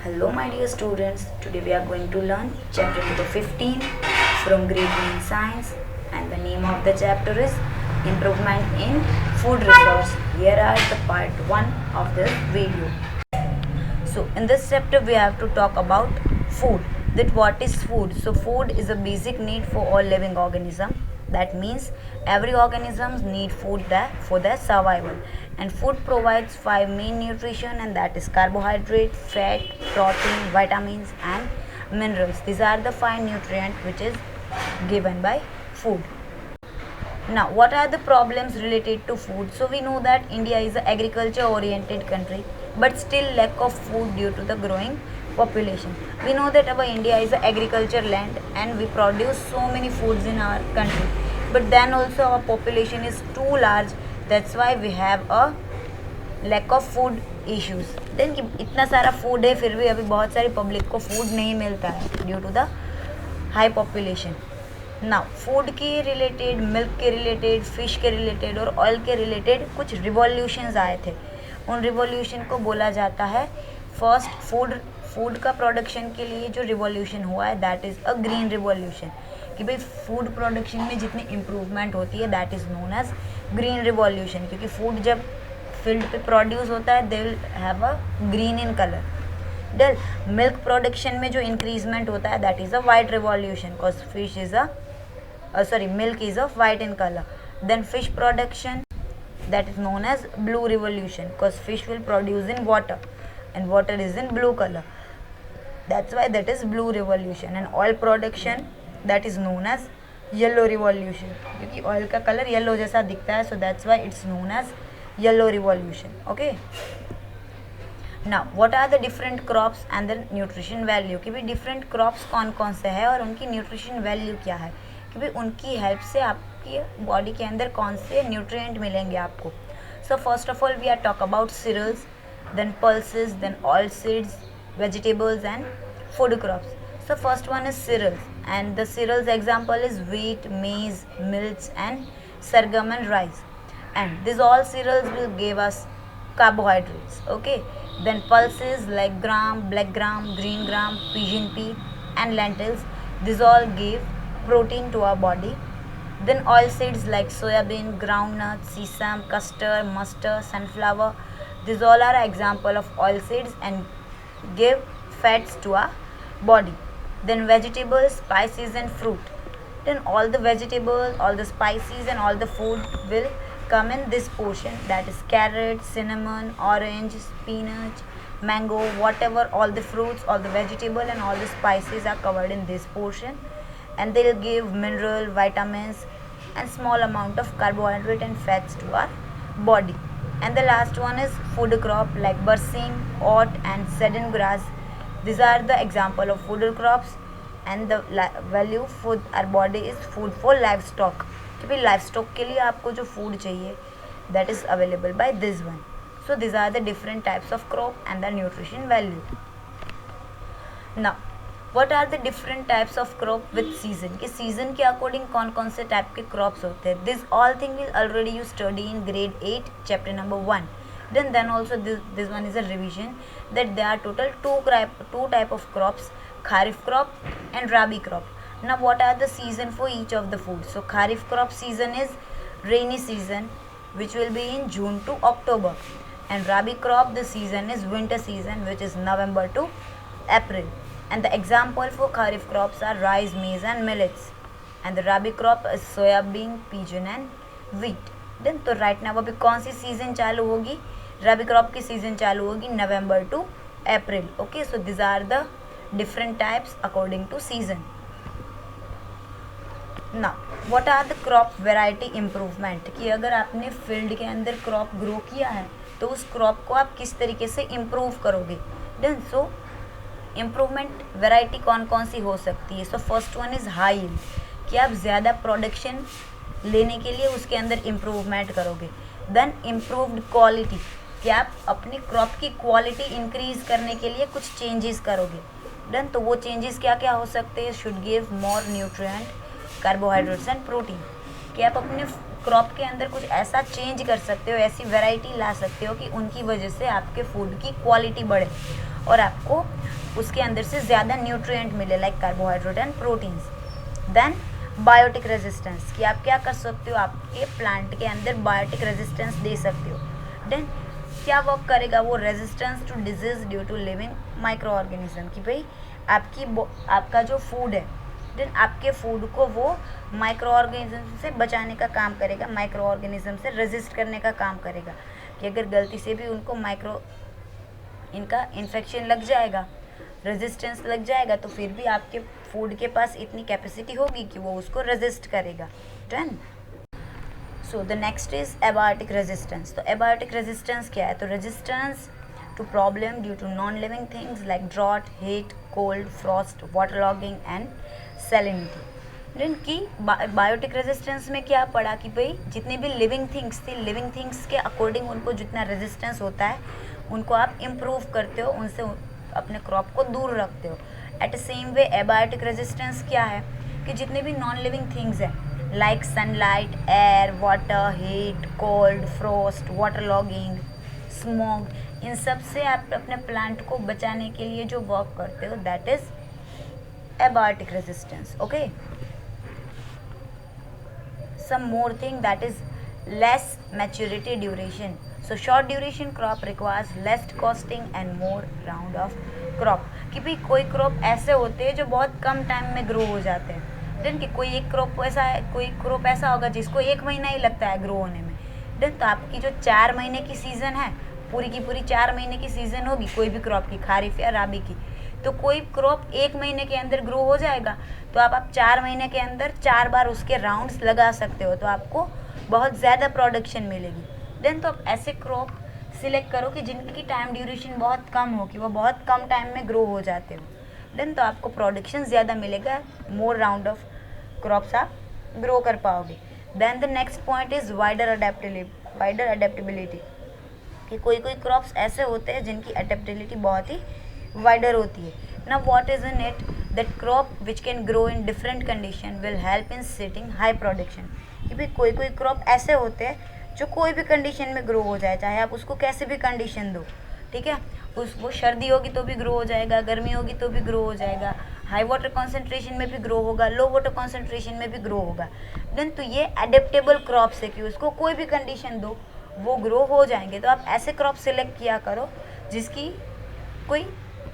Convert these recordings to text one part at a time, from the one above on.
Hello my dear students, today we are going to learn chapter number 15 from grade 9 science, and the name of the chapter is Improvement in Food Resource. Here are the part 1 of this video. So in this chapter we have to talk about food. That what is food? So food is a basic need for all living organism. That means every organism need food for their survival, and food provides 5 main nutrition, and that is carbohydrate, fat, protein, vitamins and minerals. These are the 5 nutrients which is given by food. Now, what are the problems related to food? So we know that India is an agriculture oriented country, but still lack of food due to the growing population. We know that our India is an agriculture land and we produce so many foods in our country, but then also our population is too large. That's why we have a lack of food issues. Then इतना सारा food है फिर भी अभी बहुत सारी public को food नहीं मिलता है due to the high population. Now food के रिलेटेड, मिल्क के रिलेटेड, फिश के रिलेटेड और ऑयल के रिलेटेड कुछ रिवॉल्यूशंस आए थे. उन रिवॉल्यूशन को बोला जाता है फर्स्ट फूड का प्रोडक्शन के लिए जो रिवॉल्यूशन हुआ है that is a green revolution. कि भाई फूड प्रोडक्शन में जितनी इम्प्रूवमेंट होती है that is known as green revolution. क्योंकि फूड जब फील्ड पे प्रोड्यूस होता है they will have a green in colour. Then milk production में जो इंक्रीजमेंट होता है that is a white revolution because fish is milk is of white in color. Then fish production, that is known as blue revolution because fish will produce in water and water is in blue color. That's why that is blue revolution. And oil production, that is known as yellow revolution क्योंकि oil का color yellow जैसा दिखता है, so that's why it's known as yellow revolution. Okay. Now what are the different crops and the nutrition value? कि भाई different crops कौन कौन से है और उनकी nutrition value क्या है, कि भाई उनकी हेल्प से आपकी बॉडी के अंदर कौन से न्यूट्रिएंट मिलेंगे आपको. So first of all we are talk about cereals, then pulses, then oil seeds, vegetables and food crops. So first one is cereals and the cereals example is wheat, maize, milk and sorghum and rice. And this all cereals will give us carbohydrates. Okay, then pulses like gram, black gram, green gram, pigeon pea and lentils, these all give protein to our body. Then oil seeds like soybean, groundnut, sesame, custard, mustard, sunflower, these all are example of oil seeds and give fats to our body. Then vegetables, spices and fruit. Then all the vegetables, all the spices and all the food will come in this portion, that is carrot, cinnamon, orange, spinach, mango, whatever, all the fruits, all the vegetable and all the spices are covered in this portion, and they will give mineral, vitamins and small amount of carbohydrate and fats to our body. And the last one is food crop like barsim, oat and sudden grass. These are the example of food crops, and the value for our body is food for livestock. कि भाई life stock के लिए आपको जो food चाहिए that is available by this one. So this are the different types of crop and the nutrition value. Now what are the different types of crop with season. कि season के according कौन कौन से type के crops होते हैं. This all thing will already you study in grade 8 chapter number 1. then also this one is a revision that there are total two type of crops, kharif crop and rabi crop. Now what are the season for each of the food. So kharif crop season is rainy season which will be in June to October, and rabi crop the season is winter season which is November to April. And the example for kharif crops are rice, maize and millets, and the rabi crop is soyabean, pigeon and wheat. Then तो right now अभी कौन सी season चालू होगी. रबी crop की season चालू होगी नवंबर to अप्रैल. Okay, so this are the different types according to season. Now what are the crop variety improvement. कि अगर आपने फील्ड के अंदर क्रॉप ग्रो किया है तो उस क्रॉप को आप किस तरीके से इम्प्रूव करोगे. देन सो इम्प्रूवमेंट वेराइटी कौन कौन सी हो सकती है. सो first one is high yield. कि आप ज़्यादा प्रोडक्शन लेने के लिए उसके अंदर इम्प्रूवमेंट करोगे. Then improved quality. कि आप अपनी क्रॉप की क्वालिटी इंक्रीज करने के लिए कुछ चेंजेस करोगे. देन तो वो चेंजेस क्या क्या हो सकते हैं. Should give more nutrient, carbohydrates and protein. कि आप अपने क्रॉप के अंदर कुछ ऐसा चेंज कर सकते हो, ऐसी वैरायटी ला सकते हो कि उनकी वजह से आपके फूड की क्वालिटी बढ़े और आपको उसके अंदर से ज़्यादा न्यूट्रिएंट मिले, like carbohydrate and proteins. Then biotic resistance, कि आप क्या कर सकते हो, आपके प्लांट के अंदर बायोटिक रेजिस्टेंस दे सकते हो। देन क्या वर्क करेगा वो, resistance to disease due to living micro organism, कि भाई आपका जो फूड है, देन आपके फूड को वो माइक्रो ऑर्गेनिज्म से बचाने का काम करेगा, माइक्रो ऑर्गेनिज्म से रेजिस्ट करने का काम करेगा, कि अगर गलती से भी उनको इनका इन्फेक्शन लग जाएगा, रेजिस्टेंस लग जाएगा, तो फिर भी आपके फूड के पास इतनी कैपेसिटी होगी कि वो उसको रेजिस्ट करेगा। Done. So the next is abiotic resistance. तो एबायोटिक रेजिस्टेंस क्या है, तो resistance to problem due to non living things like drought, heat, cold, frost, water logging and salinity. Then की बायोटिक रेजिस्टेंस में क्या पढ़ा कि भाई जितने भी लिविंग थिंग्स थी, लिविंग थिंग्स के अकॉर्डिंग उनको जितना रेजिस्टेंस होता है उनको आप इम्प्रूव करते हो, उनसे अपने क्रॉप को दूर रखते हो। At the same way abiotic resistance क्या है कि जितने भी नॉन लिविंग थिंग्स हैं like sunlight, air, water, heat, cold, frost, water logging, smoke, इन सब से आप अपने प्लांट को बचाने के लिए जो वर्क करते हो that is abiotic resistance. Okay, some more thing that is less maturity duration. So short duration crop requires less costing and more round of crop, कि भाई कोई क्रॉप ऐसे होते हैं जो बहुत कम टाइम में ग्रो हो जाते हैं। देन कि कोई एक क्रॉप ऐसा है, कोई क्रॉप ऐसा होगा जिसको 1 महीना ही लगता है ग्रो होने में। देन तो आपकी जो 4 महीने की सीज़न है, पूरी की पूरी 4 महीने की सीज़न होगी कोई भी क्रॉप की, खारिफ या राबी की, तो कोई क्रॉप 1 महीने के अंदर ग्रो हो जाएगा, तो आप 4 महीने के अंदर 4 बार उसके राउंड्स लगा सकते हो, तो आपको बहुत ज़्यादा प्रोडक्शन मिलेगी। देन तो आप ऐसे क्रॉप सिलेक्ट करो कि जिनकी टाइम ड्यूरेशन बहुत कम हो, कि वो बहुत कम टाइम में ग्रो हो जाते हो। देन तो आपको प्रोडक्शन ज़्यादा मिलेगा, मोर राउंड ऑफ क्रॉप्स आप ग्रो कर पाओगे। Then the next point is wider adaptability, कि कोई क्रॉप्स ऐसे होते हैं जिनकी अडेप्टेबिलिटी बहुत ही वाइडर होती है। Now what is in it, that crop which can grow in different condition will help in setting high production, कि भाई कोई क्रॉप ऐसे होते हैं जो कोई भी कंडीशन में ग्रो हो जाए, चाहे आप उसको कैसे भी कंडीशन दो, ठीक है, वो सर्दी होगी तो भी ग्रो हो जाएगा, गर्मी होगी तो भी ग्रो हो जाएगा, हाई वाटर कॉन्सेंट्रेशन में भी ग्रो होगा, लो वाटर कॉन्सेंट्रेशन में भी ग्रो होगा। देन तो ये एडेप्टेबल क्रॉप्स है कि उसको कोई भी कंडीशन दो वो ग्रो हो जाएंगे। तो आप ऐसे क्रॉप सिलेक्ट किया करो जिसकी कोई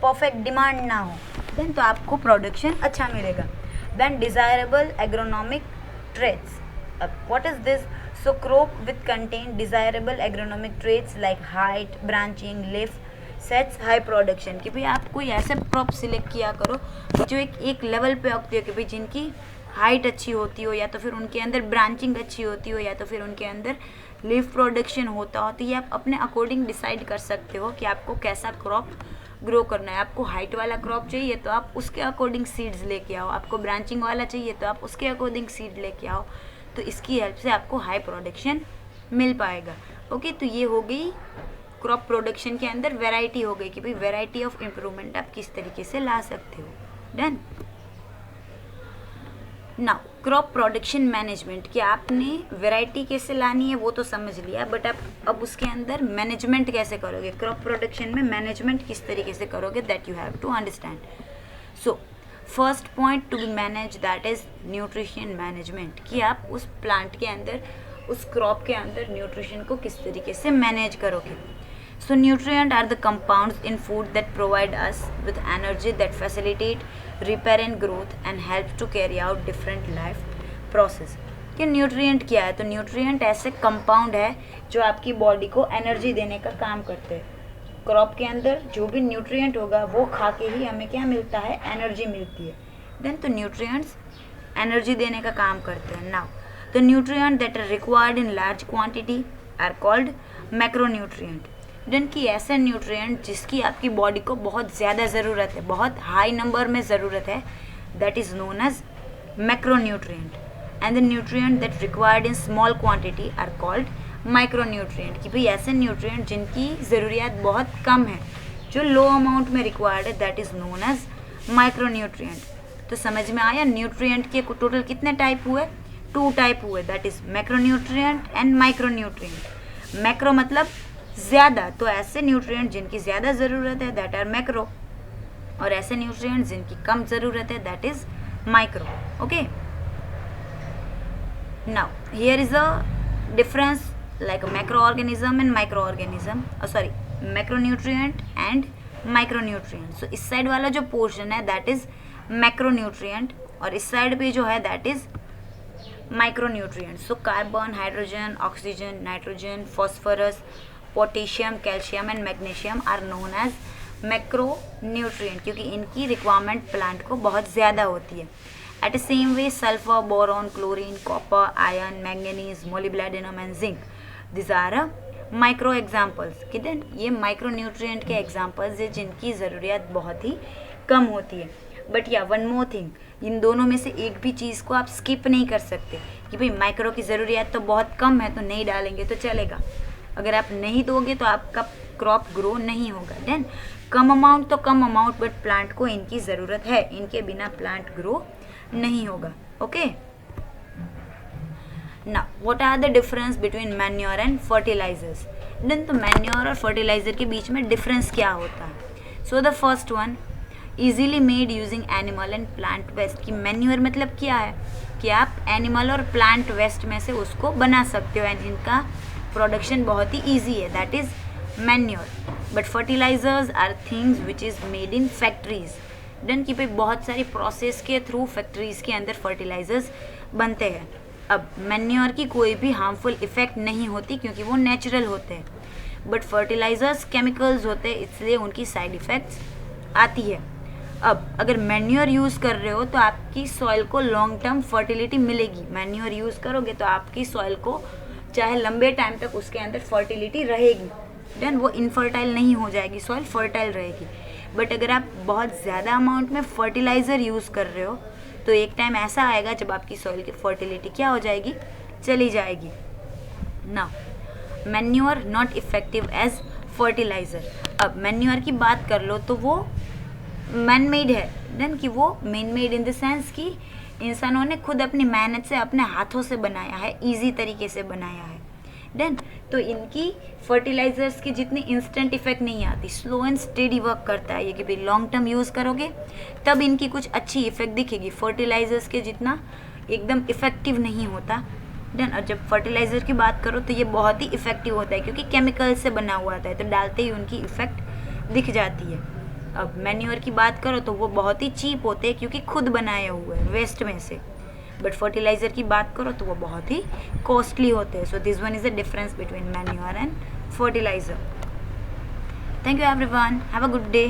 परफेक्ट डिमांड ना हो, देन तो आपको प्रोडक्शन अच्छा मिलेगा। Then desirable agronomic traits, what is this, so crop with contain desirable agronomic traits like height, branching, leaf sets high production, कि भाई आप कोई ऐसे क्रॉप सिलेक्ट किया करो जो एक लेवल पे होती हो, कि भाई जिनकी हाइट अच्छी होती हो, या तो फिर उनके अंदर ब्रांचिंग अच्छी होती हो, या तो फिर उनके अंदर लीफ प्रोडक्शन होता हो। तो ये आप अपने अकॉर्डिंग डिसाइड कर सकते हो कि आपको कैसा क्रॉप ग्रो करना है। आपको हाइट वाला क्रॉप चाहिए तो आप उसके अकॉर्डिंग सीड्स लेके आओ, आपको ब्रांचिंग वाला चाहिए तो आप उसके अकॉर्डिंग सीड लेके आओ, तो इसकी हेल्प से आपको हाई प्रोडक्शन मिल पाएगा। ओके, तो ये हो गई क्रॉप प्रोडक्शन के अंदर वैरायटी हो गई, कि भाई वैरायटी ऑफ इम्प्रूवमेंट आप किस तरीके से ला सकते हो। Done. Now crop production management, कि आपने वैरायटी कैसे लानी है वो तो समझ लिया, बट आप अब उसके अंदर मैनेजमेंट कैसे करोगे, क्रॉप प्रोडक्शन में मैनेजमेंट किस तरीके से करोगे, that you have to understand. So first point to be manage that is nutrition management, कि आप उस प्लांट के अंदर, उस क्रॉप के अंदर न्यूट्रिशन को किस तरीके से मैनेज करोगे। So nutrients are the compounds in food that provide us with energy that facilitate repair and growth and help to carry out different life process। कि न्यूट्रिएंट क्या है, तो न्यूट्रिएंट ऐसे कंपाउंड है जो आपकी बॉडी को एनर्जी देने का काम करते हैं। क्रॉप के अंदर जो भी न्यूट्रिएंट होगा वो खा के ही हमें क्या मिलता है, एनर्जी मिलती है। देन तो न्यूट्रिएंट्स एनर्जी देने का काम करते हैं। Now the nutrient that are required in large quantity are called macronutrient. Then की ऐसे न्यूट्रिएंट जिसकी आपकी बॉडी को बहुत ज़्यादा ज़रूरत है, बहुत हाई नंबर में ज़रूरत है, that is known as macronutrient. And the nutrient that required in small quantity are called micronutrient, कि भाई ऐसे न्यूट्रिएंट जिनकी ज़रूरियात बहुत कम है, जो लो अमाउंट में रिक्वायर्ड है, that is known as micronutrient. तो समझ में आया, न्यूट्रिएंट के टोटल कितने टाइप हुए, 2 टाइप हुए, that is macronutrient and micronutrient. Macro मतलब ज़्यादा, तो ऐसे न्यूट्रिएंट जिनकी ज़्यादा ज़रूरत है दैट आर मैक्रो, और ऐसे न्यूट्रिएंट्स जिनकी कम ज़रूरत है, that is micro. Okay, now here is a difference like a microorganism and microorganism, macronutrient and micronutrient. So इस साइड वाला जो पोर्शन है दैट इज मैक्रोन्यूट्रिएंट और इस साइड पे जो है that is micronutrient. So carbon, hydrogen, oxygen, nitrogen, phosphorus, potassium, calcium and magnesium are known as macronutrient क्योंकि इनकी रिक्वायरमेंट प्लांट को बहुत ज़्यादा होती है. At the same way, sulfur, boron, chlorine, copper, iron, manganese, molybdenum and zinc. These are micro examples. किधर ये micronutrient के examples है जिनकी ज़रूरियात बहुत ही कम होती है. बट या वन मोर थिंग, इन दोनों में से एक भी चीज़ को आप स्किप नहीं कर सकते कि भाई माइक्रो की ज़रूरियात तो बहुत कम है तो नहीं डालेंगे तो चलेगा. अगर आप नहीं दोगे तो आपका क्रॉप ग्रो नहीं होगा. देन कम अमाउंट तो कम अमाउंट, बट प्लांट को इनकी ज़रूरत है, इनके बिना प्लांट ग्रो नहीं होगा. Okay, now what are the difference between manure and fertilisers. Then तो मैन्योर और फर्टिलाइजर के बीच में डिफरेंस क्या होता है. So the first one, easily made using animal and plant waste. कि मैन्योर मतलब क्या है कि आप एनिमल और प्लांट वेस्ट में से उसको बना सकते हो एंड जिनका प्रोडक्शन बहुत ही ईजी है, that is manure. But fertilisers are things which is made in factories. Done कि भाई बहुत सारी प्रोसेस के थ्रू फैक्ट्रीज़ के अंदर फर्टिलाइजर्स बनते हैं. अब मैन्योर की कोई भी हार्मफुल इफ़ेक्ट नहीं होती क्योंकि वो नेचुरल होते हैं, बट फर्टिलाइजर्स केमिकल्स होते हैं इसलिए उनकी साइड इफ़ेक्ट्स आती है. अब अगर मैन्योर यूज़ कर रहे हो तो आपकी सॉइल को लॉन्ग टर्म फर्टिलिटी मिलेगी. मैन्योर यूज़ करोगे तो आपकी सॉइल को चाहे लंबे टाइम तक उसके अंदर फर्टिलिटी रहेगी. देन वो इनफर्टाइल नहीं हो जाएगी, सॉइल फर्टाइल रहेगी. बट अगर आप बहुत ज़्यादा अमाउंट में फर्टिलाइज़र यूज़ कर रहे हो तो एक टाइम ऐसा आएगा जब आपकी सॉइल की फर्टिलिटी क्या हो जाएगी, चली जाएगी. Now manure not effective as fertiliser. अब मैन्योर की बात कर लो तो वो मैन मेड है. देन कि वो man made in the sense कि इंसानों ने खुद अपनी मेहनत से अपने हाथों से बनाया है, ईजी तरीके से बनाया है. देन तो इनकी फर्टिलाइजर्स की जितनी इंस्टेंट इफेक्ट नहीं आती, स्लो एंड स्टेडी वर्क करता है ये कि भाई लॉन्ग टर्म यूज़ करोगे तब इनकी कुछ अच्छी इफेक्ट दिखेगी. फर्टिलाइजर्स के जितना एकदम इफेक्टिव नहीं होता. देन और जब फर्टिलाइज़र की बात करो तो ये बहुत ही इफेक्टिव होता है क्योंकि केमिकल से बना हुआ होता है तो डालते ही उनकी इफेक्ट दिख जाती है. अब मैन्योर की बात करो तो वो बहुत ही चीप होते हैं क्योंकि खुद बनाए हुए हैं वेस्ट में से. बट फर्टिलाइज़र की बात करो तो वो बहुत ही कॉस्टली होते हैं. So this one is the difference between manure and fertiliser. Thank you everyone, have a good day.